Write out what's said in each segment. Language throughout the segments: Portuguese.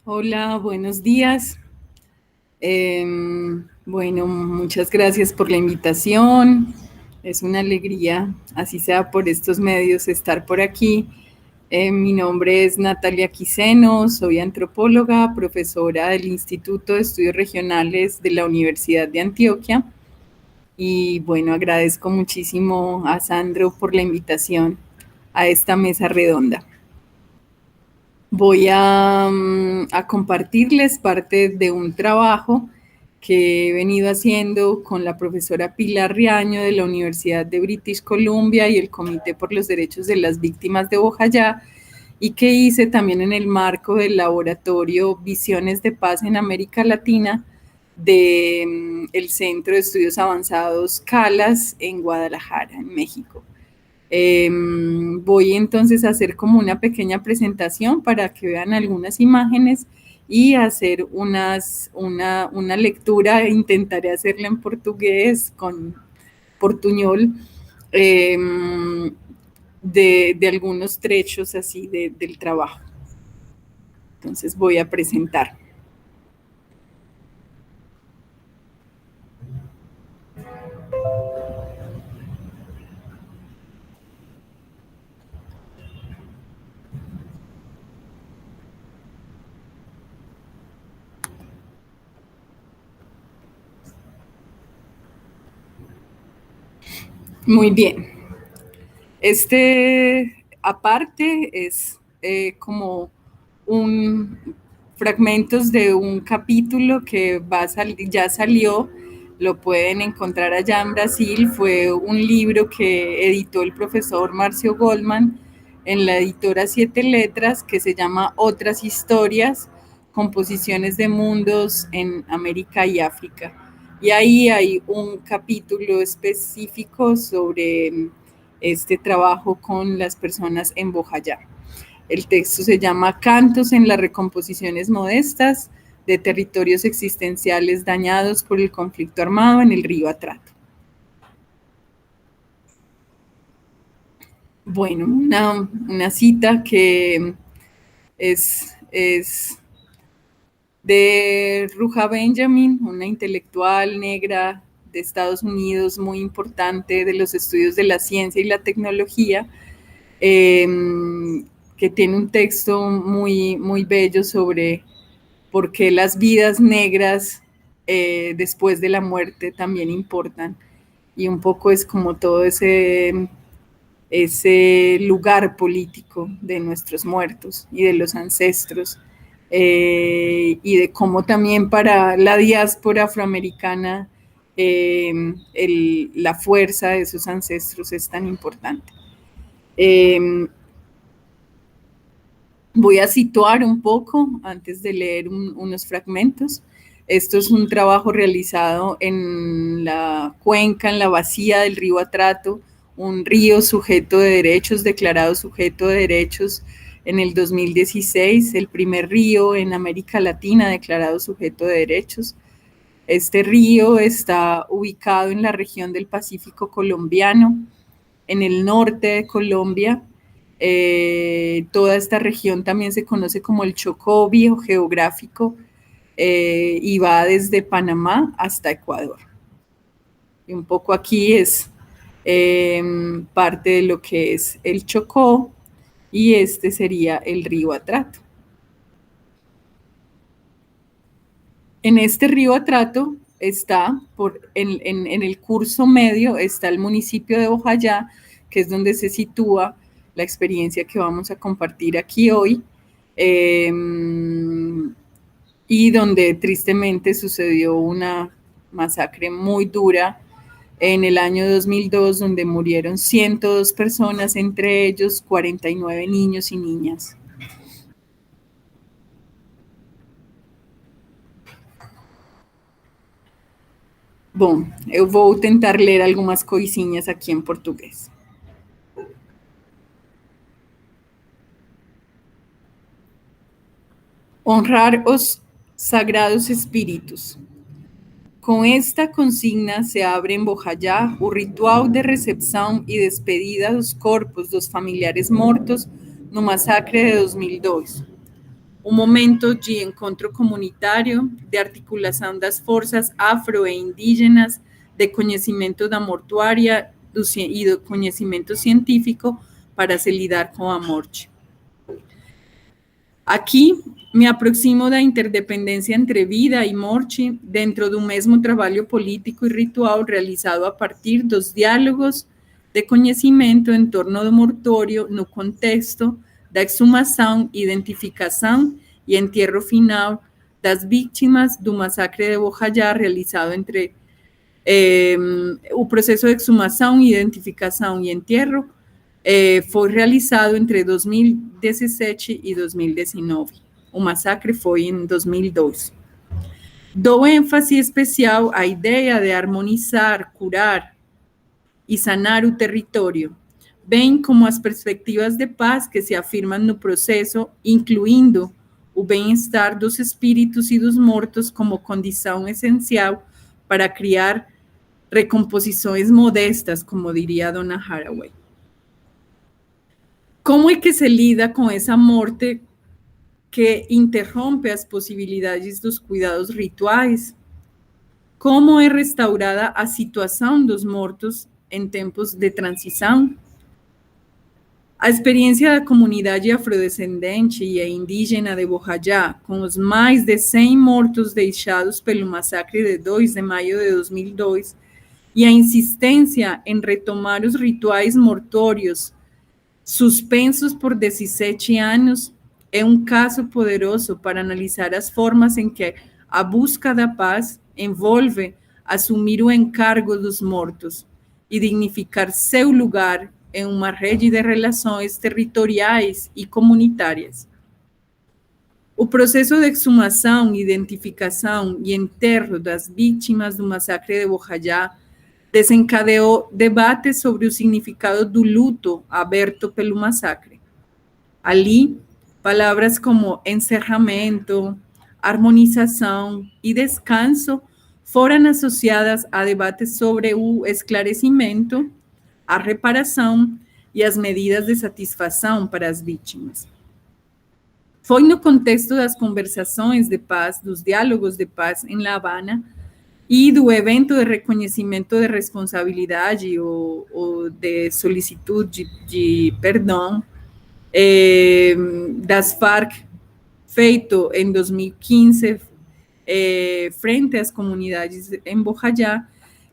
Hola, buenos días. Bueno, muchas gracias por la invitación. Es una alegría, así sea por estos medios, estar por aquí. Mi nombre es Natalia Quiseno, soy antropóloga, profesora del Instituto de Estudios Regionales de la Universidad de Antioquia. Y bueno, agradezco muchísimo a Sandro por la invitación a esta mesa redonda. Voy a compartirles parte de un trabajo que he venido haciendo con la profesora Pilar Riaño de la Universidad de British Columbia y el Comité por los Derechos de las Víctimas de Bojayá, y que hice también en el marco del laboratorio Visiones de Paz en América Latina del Centro de Estudios Avanzados CALAS en Guadalajara, en México. Voy entonces a hacer como una pequeña presentación para que vean algunas imágenes y hacer una lectura. Intentaré hacerla en portugués con portuñol, eh, de algunos trechos así del trabajo. Entonces voy a presentar. Muy bien. Aparte es como un fragmentos de un capítulo que ya salió, lo pueden encontrar allá en Brasil. Fue un libro que editó el profesor Marcio Goldman en la editora Siete Letras, que se llama Otras Historias, Composiciones de Mundos en América y África. Y ahí hay un capítulo específico sobre este trabajo con las personas en Bojayá. El texto se llama Cantos en las recomposiciones modestas de territorios existenciales dañados por el conflicto armado en el río Atrato. Bueno, una cita que es de Ruja Benjamin, una intelectual negra de Estados Unidos muy importante de los estudios de la ciencia y la tecnología, eh, que tiene un texto muy bello sobre por qué las vidas negras después de la muerte también importan. Y un poco es como todo ese lugar político de nuestros muertos y de los ancestros, y de cómo también para la diáspora afroamericana la fuerza de esos ancestros es tan importante. Voy a situar un poco antes de leer unos fragmentos. Esto es un trabajo realizado en la cuenca, en la bahía del río Atrato, un río sujeto de derechos, declarado sujeto de derechos en el 2016, el primer río en América Latina declarado sujeto de derechos. Este río está ubicado en la región del Pacífico colombiano, en el norte de Colombia. Toda esta región también se conoce como el Chocó biogeográfico, y va desde Panamá hasta Ecuador. Y un poco aquí es parte de lo que es el Chocó, y este sería el río Atrato. En este río Atrato está, en el curso medio, está el municipio de Bojayá, que es donde se sitúa la experiencia que vamos a compartir aquí hoy, eh, y donde tristemente sucedió una masacre muy dura en el año 2002, donde murieron 102 personas, entre ellos 49 niños y niñas. Bom, eu vou tentar ler algumas coisinhas aqui em português. Honrar os sagrados espíritos. Com esta consigna se abre em Bojayá o ritual de recepção e despedida dos corpos dos familiares mortos no massacre de 2002. um momento de encontro comunitário, de articulação das forças afro e indígenas, de conhecimento da mortuária e do conhecimento científico para se lidar com a morte. Aqui me aproximo da interdependência entre vida e morte dentro do mesmo trabalho político e ritual realizado a partir dos diálogos de conhecimento em torno do mortório no contexto da exumação, identificação e enterro final das vítimas do massacre de Bojayá realizado entre o processo de exumação, identificação e enterro foi realizado entre 2017 e 2019. O massacre foi em 2002. Dou ênfase especial à ideia de harmonizar, curar e sanar o território, bem como as perspectivas de paz que se afirmam no processo, incluindo o bem-estar dos espíritos e dos mortos como condição essencial para criar recomposições modestas, como diria Donna Haraway. Como é que se lida com essa morte que interrompe as possibilidades dos cuidados rituais? Como é restaurada a situação dos mortos em tempos de transição? A experiência da comunidade afrodescendente e indígena de Bojayá, com os mais de 100 mortos deixados pelo massacre de 2 de maio de 2002, e a insistência em retomar os rituais mortórios suspensos por 17 anos, é um caso poderoso para analisar as formas em que a busca da paz envolve assumir o encargo dos mortos e dignificar seu lugar em uma rede de relações territoriais e comunitárias. O processo de exumação, identificação e enterro das vítimas do massacre de Bojayá desencadeou debates sobre o significado do luto aberto pelo massacre. Ali, palavras como encerramento, harmonização e descanso foram associadas a debates sobre o esclarecimento, a reparação e as medidas de satisfação para as vítimas. Foi no contexto das conversações de paz, dos diálogos de paz em La Habana, e do evento de reconhecimento de responsabilidade ou de solicitude de perdão das Farc, feito em 2015, frente às comunidades em Bojayá,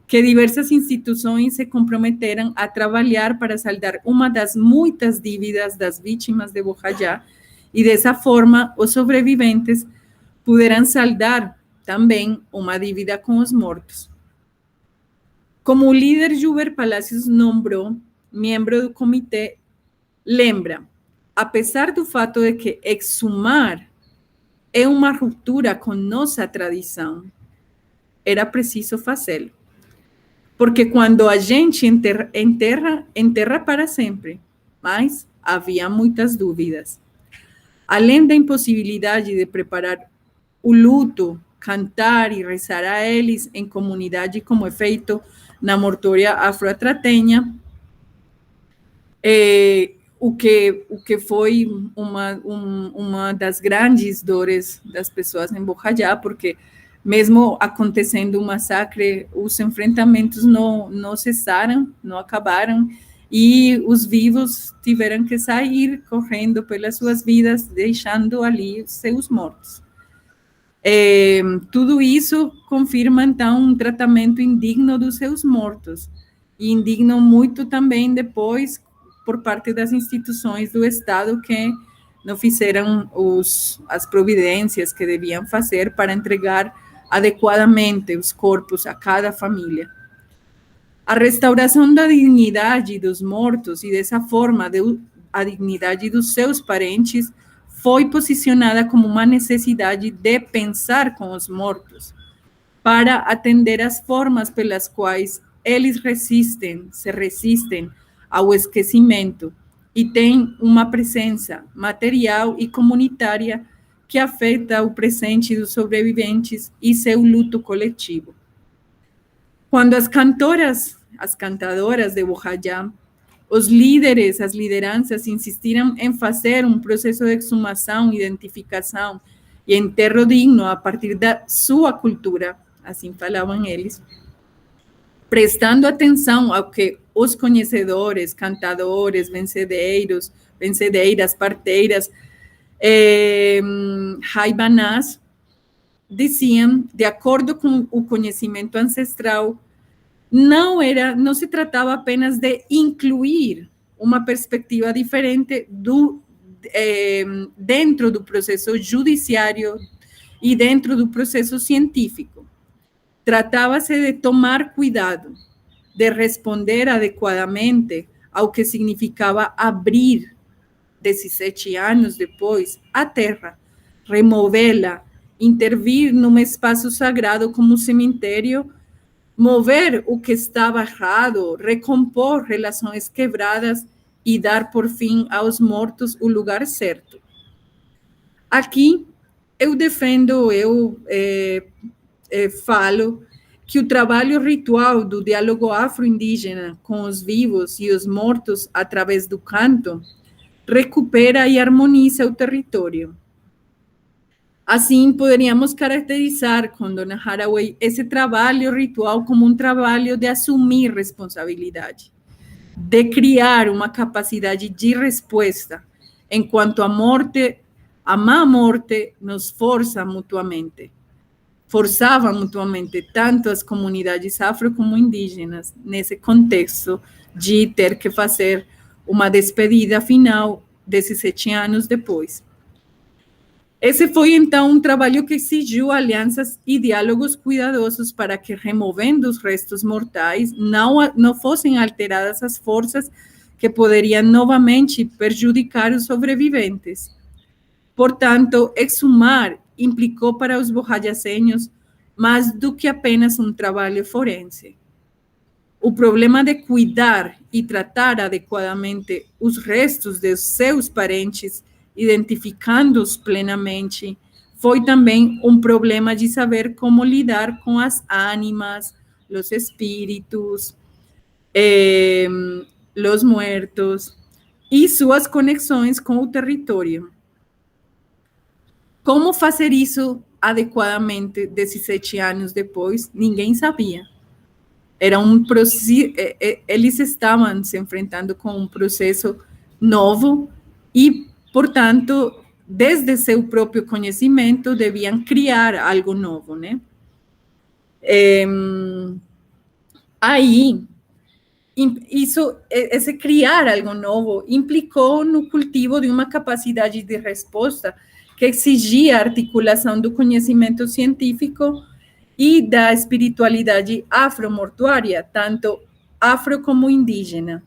que diversas instituições se comprometeram a trabalhar para saldar uma das muitas dívidas das vítimas de Bojayá, e dessa forma os sobreviventes puderam saldar também uma dívida com os mortos. Como o líder Juber Palacios nombrou, membro do comitê, lembra, apesar do fato de que exumar é uma ruptura com nossa tradição, era preciso fazê-lo. Porque quando a gente enterra para sempre, mas havia muitas dúvidas. Além da impossibilidade de preparar o luto, cantar e rezar a eles em comunidade, como é feito na mortória afro-atratenha, o que foi uma das grandes dores das pessoas em Bojayá, porque mesmo acontecendo o massacre, os enfrentamentos não cessaram, não acabaram, e os vivos tiveram que sair correndo pelas suas vidas, deixando ali seus mortos. Tudo isso confirma, então, um tratamento indigno dos seus mortos, e indigno muito também depois por parte das instituições do Estado que não fizeram as providências que deviam fazer para entregar adequadamente os corpos a cada família. A restauração da dignidade dos mortos e, dessa forma, a dignidade dos seus parentes foi posicionada como uma necessidade de pensar com os mortos, para atender às formas pelas quais eles se resistem ao esquecimento e têm uma presença material e comunitária que afeta o presente dos sobreviventes e seu luto coletivo. Quando as cantadoras de Bojayá Os líderes, as lideranças insistiram em fazer um processo de exumação, identificação e enterro digno a partir da sua cultura, assim falavam eles, prestando atenção ao que os conhecedores, cantadores, vencedeiras, parteiras, raibanás, diziam, de acordo com o conhecimento ancestral, não se tratava apenas de incluir uma perspectiva diferente dentro do processo judiciário e dentro do processo científico. Tratava-se de tomar cuidado, de responder adequadamente ao que significava abrir, 17 anos depois, a terra, removê-la, intervir num espaço sagrado como o cemitério, mover o que estava errado, recompor relações quebradas e dar por fim aos mortos o lugar certo. Aqui eu defendo, falo que o trabalho ritual do diálogo afro-indígena com os vivos e os mortos através do canto recupera e harmoniza o território. Assim, poderíamos caracterizar com Dona Haraway esse trabalho ritual como um trabalho de assumir responsabilidade, de criar uma capacidade de resposta, enquanto a má morte nos forçava mutuamente tanto as comunidades afro como indígenas, nesse contexto de ter que fazer uma despedida final 17 anos depois. Esse foi, então, um trabalho que exigiu alianças e diálogos cuidadosos para que, removendo os restos mortais, não fossem alteradas as forças que poderiam novamente prejudicar os sobreviventes. Portanto, exumar implicou para os bojayenhos mais do que apenas um trabalho forense. O problema de cuidar e tratar adequadamente os restos de seus parentes, identificando-os plenamente, foi também um problema de saber como lidar com as ánimas, os espíritos, os muertos e suas conexões com o território. Como fazer isso adequadamente 17 anos depois, ninguém sabia. Era um processo, eles estavam se enfrentando com um processo novo e, portanto, desde seu próprio conhecimento, deviam criar algo novo, né? Aí, esse criar algo novo implicou no cultivo de uma capacidade de resposta que exigia a articulação do conhecimento científico e da espiritualidade afro-mortuária, tanto afro como indígena.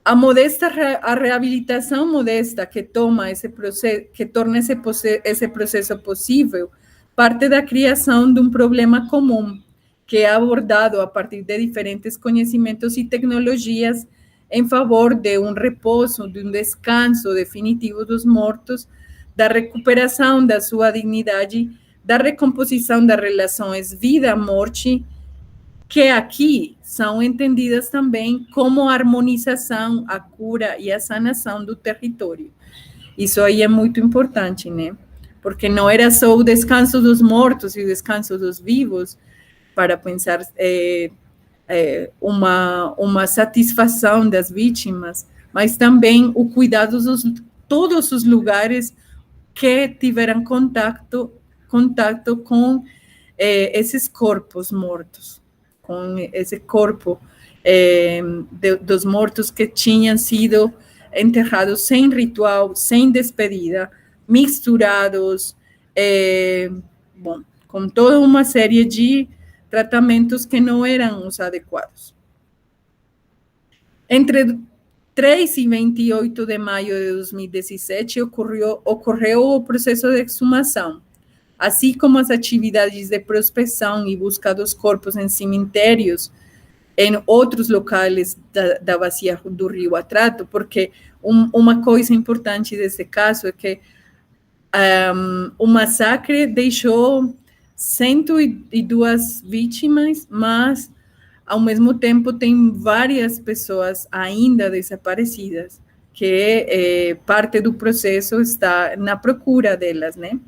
A reabilitação modesta que toma esse processo, que torna esse processo possível, parte da criação de um problema comum, que é abordado a partir de diferentes conhecimentos e tecnologias em favor de um repouso, de um descanso definitivo dos mortos, da recuperação da sua dignidade, da recomposição das relações vida-morte, que aqui são entendidas também como a harmonização, a cura e a sanação do território. Isso aí é muito importante, né? Porque não era só o descanso dos mortos e o descanso dos vivos para pensar uma satisfação das vítimas, mas também o cuidado de todos os lugares que tiveram contato com esses corpos mortos, com esse corpo dos mortos que tinham sido enterrados sem ritual, sem despedida, misturados, com toda uma série de tratamentos que não eram os adequados. Entre 3 e 28 de maio de 2017 ocorreu o processo de exumação, assim como as atividades de prospecção e busca dos corpos em cemitérios em outros locais da bacia do Rio Atrato, porque uma coisa importante desse caso é que o massacre deixou 102 vítimas, mas ao mesmo tempo tem várias pessoas ainda desaparecidas, que parte do processo está na procura delas, né?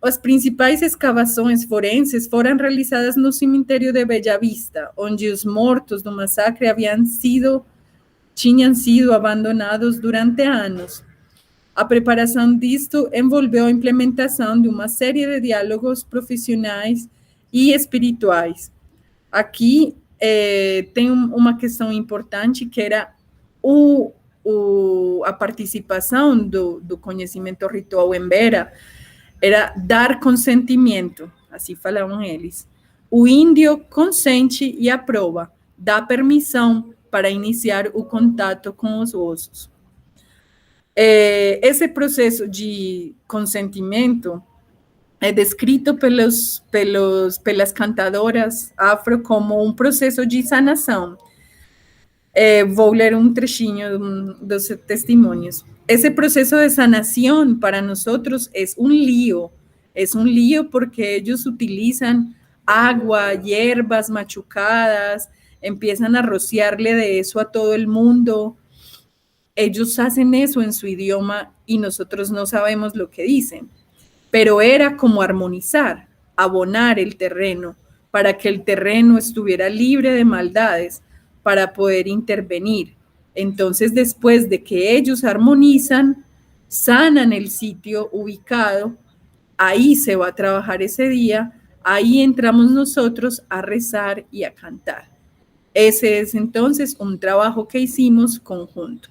As principais escavações forenses foram realizadas no cemitério de Bella Vista, onde os mortos do massacre tinham sido abandonados durante anos. A preparação disto envolveu a implementação de uma série de diálogos profissionais e espirituais. Aqui tem uma questão importante, que era a participação do conhecimento ritual em Vera, era dar consentimento, assim falavam eles. O índio consente e aprova, dá permissão para iniciar o contato com os ossos. Esse processo de consentimento é descrito pelas cantadoras afro como um processo de sanação. Vou ler um trechinho dos testemunhos. Esse processo de sanação para nós é um lío. É um lío porque eles utilizam água, hierbas machucadas, empiezan a rociarle de eso a todo el mundo. Ellos hacen eso en su idioma y nosotros no sabemos lo que dicen. Pero era como armonizar, abonar el terreno, para que el terreno estuviera libre de maldades, para poder intervenir. Entonces, después de que ellos armonizan, sanan el sitio ubicado, ahí se va a trabajar ese día, ahí entramos nosotros a rezar y a cantar. Ese es entonces un trabajo que hicimos conjunto.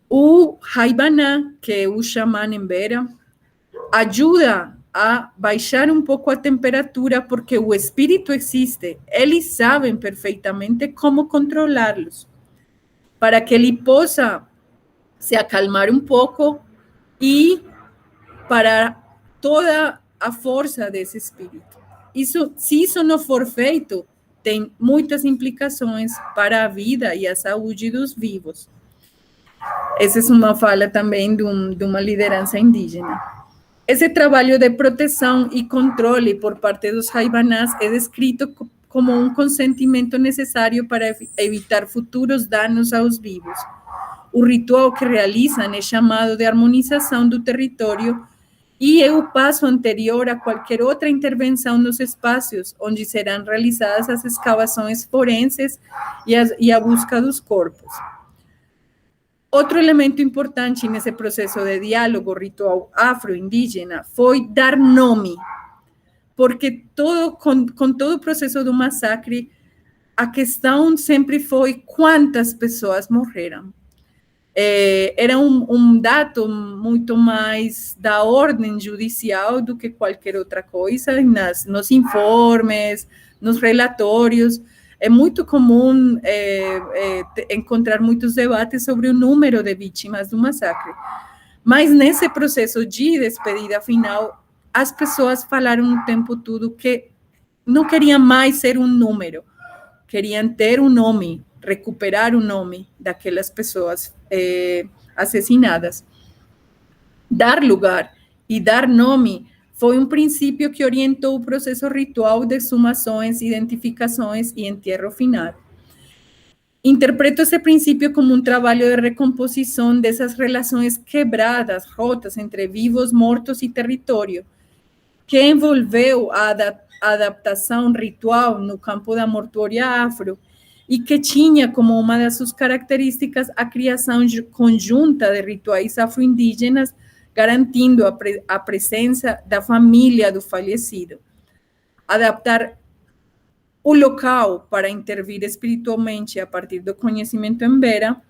O Haibana, que é o xamã em Vera, ajuda a baixar um pouco a temperatura, porque o espírito existe, eles sabem perfeitamente como controlá-los, para que ele possa se acalmar um pouco e para toda a força desse espírito. Se isso não for feito, tem muitas implicações para a vida e a saúde dos vivos. Essa é uma fala também de uma liderança indígena. Esse trabalho de proteção e controle por parte dos Haibanás é descrito como um consentimento necessário para evitar futuros danos aos vivos. O ritual que realizam é chamado de harmonização do território e é o passo anterior a qualquer outra intervenção nos espaços onde serão realizadas as escavações forenses e a busca dos corpos. Outro elemento importante nesse processo de diálogo ritual afro-indígena foi dar nome, porque com todo o processo do massacre, a questão sempre foi quantas pessoas morreram. Era um dado muito mais da ordem judicial do que qualquer outra coisa, nos informes, nos relatórios. É muito comum encontrar muitos debates sobre o número de vítimas do massacre. Mas nesse processo de despedida final, as pessoas falaram o tempo todo que não queriam mais ser um número, queriam ter um nome, recuperar o nome daquelas pessoas assassinadas. Dar lugar e dar nome foi um princípio que orientou o processo ritual de exumações, identificações e enterro final. Interpreto esse princípio como um trabalho de recomposição dessas relações quebradas, rotas entre vivos, mortos e território, que envolveu a adaptação ritual no campo da mortuória afro e que tinha como uma das suas características a criação conjunta de rituais afro-indígenas, garantindo a presença da família do falecido. Adaptar o local para intervir espiritualmente a partir do conhecimento em Vera,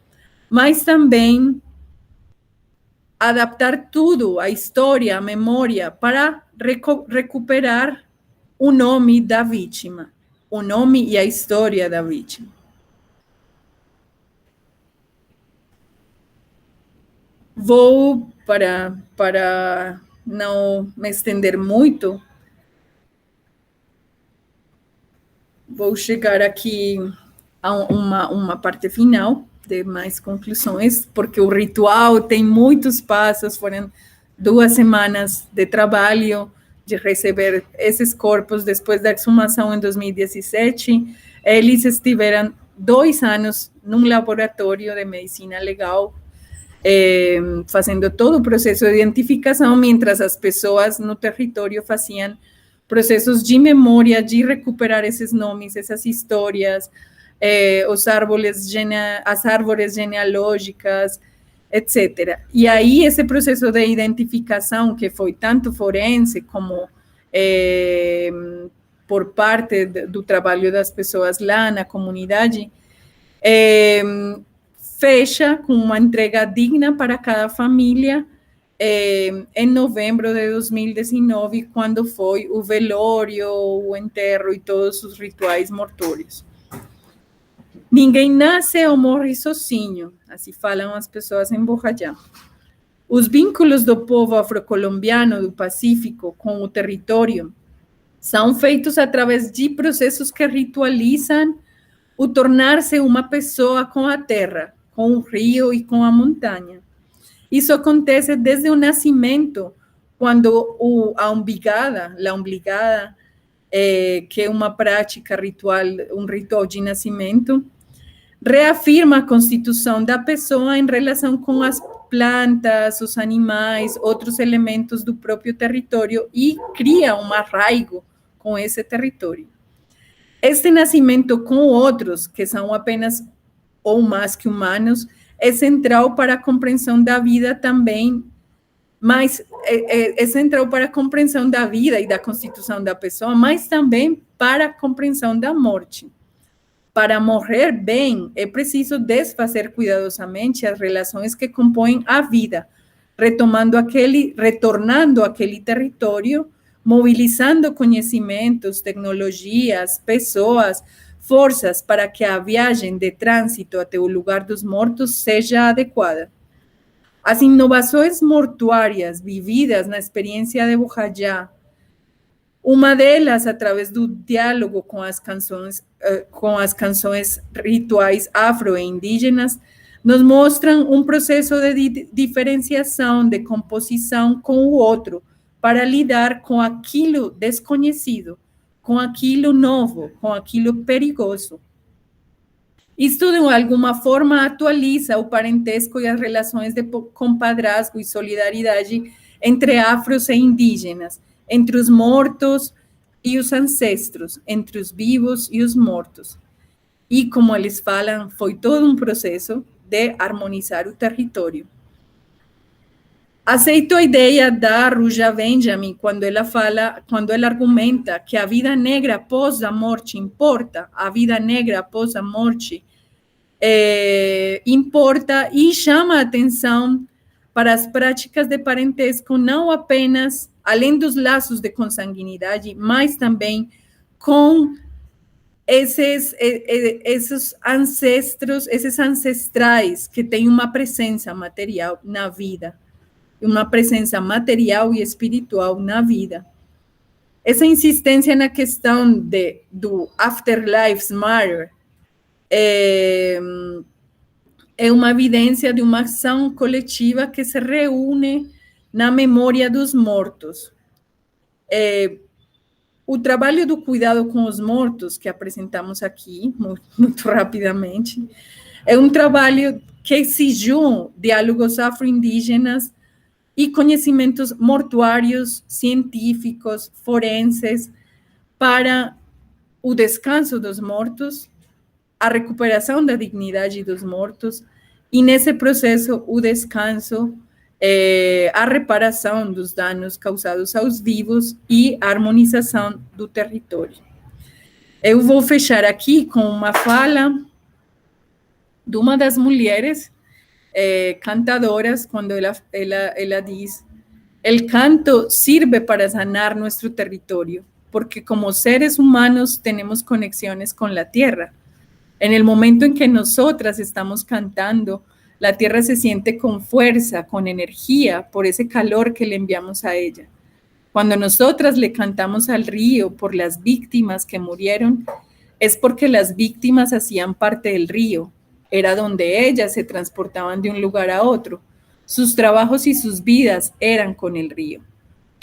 mas também adaptar tudo, a história, a memória, para recuperar o nome da vítima, o nome e a história da vítima. Vou, para não me estender muito, vou chegar aqui a uma parte final de mais conclusões, porque o ritual tem muitos passos, foram 2 semanas de trabalho, de receber esses corpos depois da exumação em 2017. Eles estiveram 2 anos num laboratório de medicina legal, fazendo todo o processo de identificação, mientras as pessoas no território faziam processos de memória, de recuperar esses nomes, essas histórias, as árvores genealógicas, etc. E aí esse processo de identificação, que foi tanto forense como por parte do trabalho das pessoas lá na comunidade, fecha com uma entrega digna para cada família em novembro de 2019, quando foi o velório, o enterro e todos os rituais mortuários. Ninguém nasce ou morre sozinho, assim falam as pessoas em Bojayá. Os vínculos do povo afrocolombiano do Pacífico com o território são feitos através de processos que ritualizam o tornar-se uma pessoa com a terra, com o rio e com a montanha. Isso acontece desde o nascimento, quando a umbigada, que é uma prática ritual, um ritual de nascimento, reafirma a constituição da pessoa em relação com as plantas, os animais, outros elementos do próprio território e cria um arraigo com esse território. Este nascimento com outros, que são apenas ou mais que humanos, é central para a compreensão da vida também, mas é central para a compreensão da vida e da constituição da pessoa, mas também para a compreensão da morte. Para morrer bem, é preciso desfazer cuidadosamente as relações que compõem a vida, retornando àquele território, mobilizando conhecimentos, tecnologias, pessoas, forças para que a viagem de trânsito até o lugar dos mortos seja adequada. As inovações mortuárias vividas na experiência de Bojayá, uma delas através do diálogo com as canções rituais afro-indígenas, nos mostram um processo de diferenciação, de composição com o outro, para lidar com aquilo desconhecido, com aquilo novo, com aquilo perigoso. Isto, de alguma forma, atualiza o parentesco e as relações de compadrazgo e solidariedade entre afros e indígenas, entre os mortos e os ancestros, entre os vivos e os mortos. E, como eles falam, foi todo um processo de harmonizar o território. Aceito a ideia da Ruja Benjamin quando ela argumenta que a vida negra após a morte importa, a vida negra após a morte importa e chama a atenção para as práticas de parentesco, não apenas além dos laços de consanguinidade, mas também com esses ancestros, esses ancestrais que têm uma presença material na vida, uma presença material e espiritual na vida. Essa insistência na questão do Afterlives Matter é uma evidência de uma ação coletiva que se reúne na memória dos mortos. O trabalho do cuidado com os mortos, que apresentamos aqui, muito rapidamente, é um trabalho que exigiu diálogos afro-indígenas e conhecimentos mortuários, científicos, forenses, para o descanso dos mortos, a recuperação da dignidade dos mortos, e nesse processo o descanso, a reparação dos danos causados aos vivos e a harmonização do território. Eu vou fechar aqui com uma fala de uma das mulheres cantadoras, quando ela diz: el canto sirve para sanar nuestro territorio, porque como seres humanos tenemos conexiones con la tierra. En el momento en que nosotras estamos cantando, la tierra se siente con fuerza, con energía, por ese calor que le enviamos a ella. Cuando nosotras le cantamos al río por las víctimas que murieron, es porque las víctimas hacían parte del río. Era donde ellas se transportaban de un lugar a otro. Sus trabajos y sus vidas eran con el río.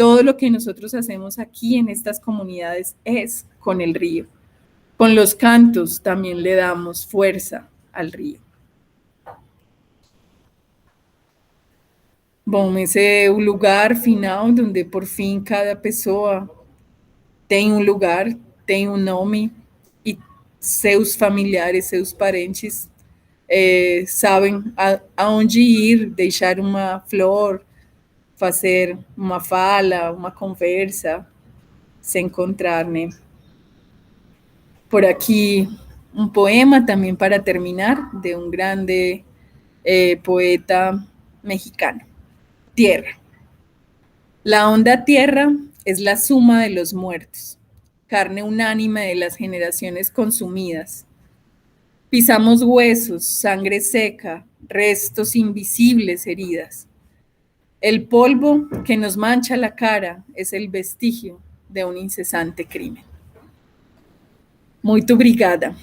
todo lo que nosotros hacemos aquí en estas comunidades es con el río. Con los cantos también le damos fuerza al río. Bom, esse é o lugar final onde, por fim, cada pessoa tem um lugar, tem um nome e seus familiares, seus parentes sabem aonde ir, deixar uma flor, fazer uma fala, uma conversa, se encontrar, né? Por aqui, um poema também para terminar, de um grande poeta mexicano. Tierra. La honda tierra es la suma de los muertos, carne unánime de las generaciones consumidas. Pisamos huesos, sangre seca, restos invisibles, heridas. El polvo que nos mancha la cara es el vestigio de un incesante crimen. Muito obrigada.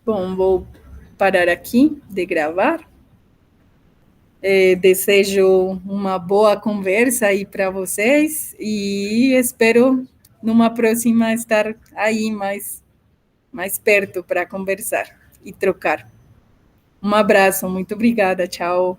Bom, vou parar aqui de gravar. Desejo uma boa conversa aí para vocês e espero numa próxima estar aí mais perto para conversar e trocar. Um abraço, muito obrigada, tchau.